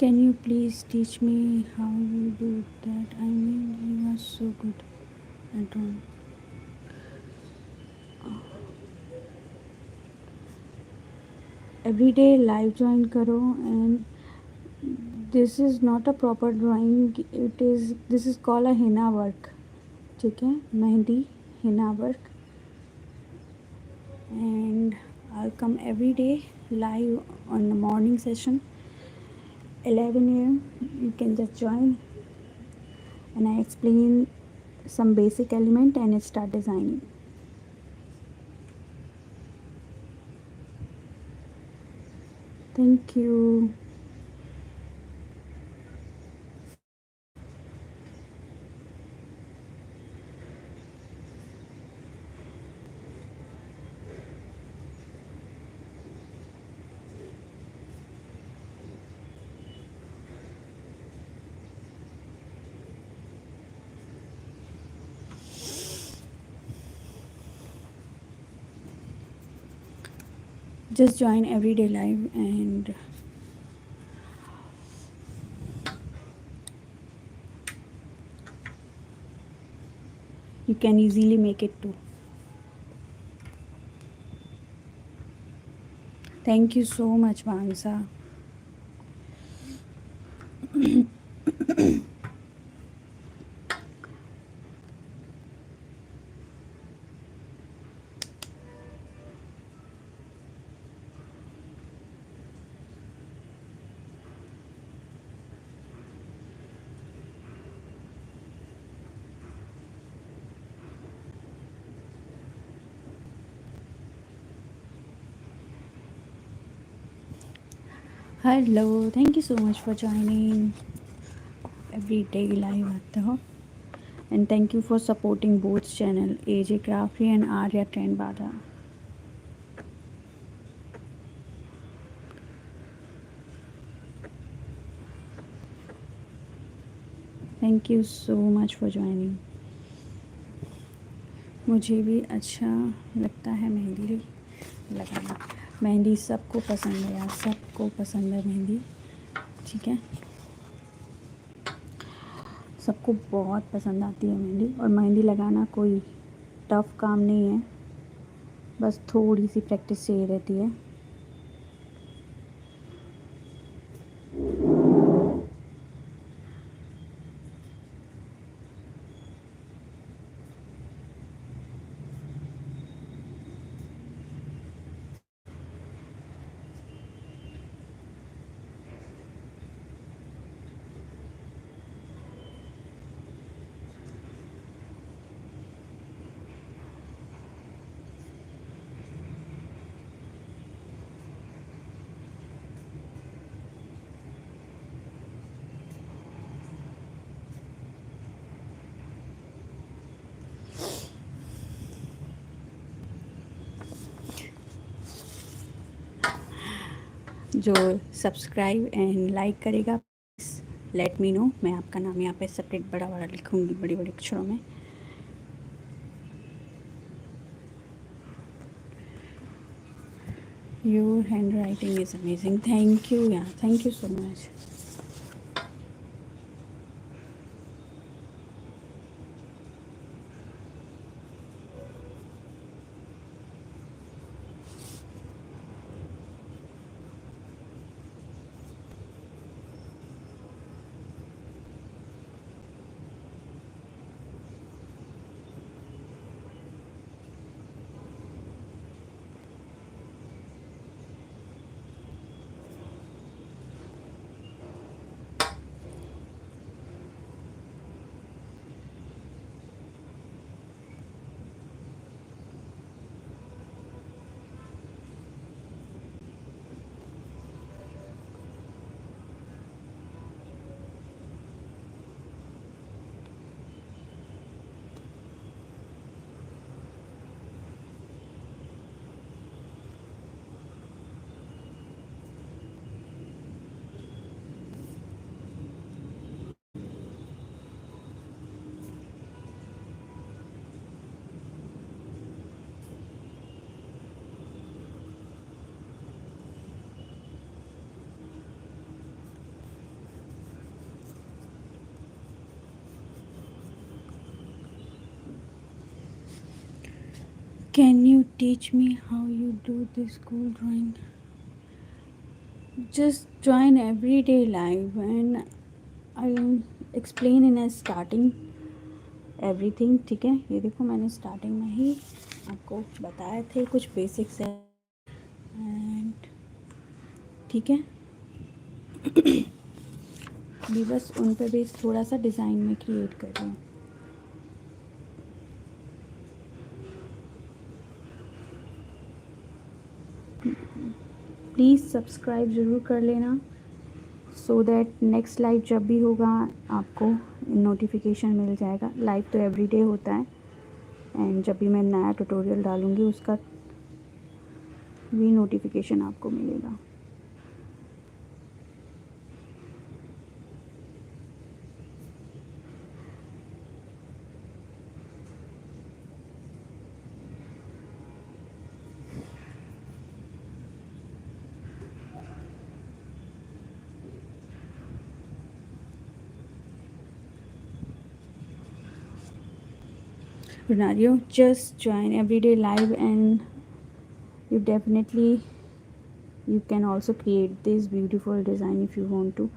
Can you please teach me how you do that? I mean, you are so good at drawing. Every day live join karo, and this is not a proper drawing. This is called a henna work. ठीक है, mehndi henna work, and I'll come every day live on the morning session 11 a.m. You can just join, and I explain some basic element and start designing. Thank you. Just join everyday live, and you can easily make it too. Thank you so much, Vansa. Hello, thank you so much for joining everyday live आता हो, and thank you for supporting both channel AJ Crafty and Arya Trend Bada. Thank you so much for joining. मुझे भी अच्छा लगता है मेहंदी लगाना. मेहंदी सबको पसंद है यार, सबको पसंद है मेहंदी. ठीक है, सबको बहुत पसंद आती है मेहंदी. और मेहंदी लगाना कोई टफ़ काम नहीं है, बस थोड़ी सी प्रैक्टिस चाहिए रहती है. जो सब्सक्राइब एंड लाइक करेगा प्लीज़ लेट मी नो. मैं आपका नाम यहाँ पे सेपरेट बड़ा बड़ा लिखूँगी, बड़े बड़े अक्षरों में. Your handwriting is amazing. Thank you यार, thank you so much. Can you teach me how you do this cool drawing? Just join everyday live and I'll explain in a starting everything. ठीक है, ये देखो मैंने starting में ही आपको बताए थे कुछ बेसिक्स है एंड ठीक है भी बस उन पे भी थोड़ा सा डिज़ाइन में क्रिएट कर रही हूँ. प्लीज़ सब्सक्राइब ज़रूर कर लेना सो दैट नेक्स्ट लाइव जब भी होगा आपको नोटिफिकेशन मिल जाएगा. लाइव तो एवरीडे होता है एंड जब भी मैं नया ट्यूटोरियल डालूँगी उसका भी नोटिफिकेशन आपको मिलेगा. Renario, just join everyday live and you definitely you can also create this beautiful design if you want to.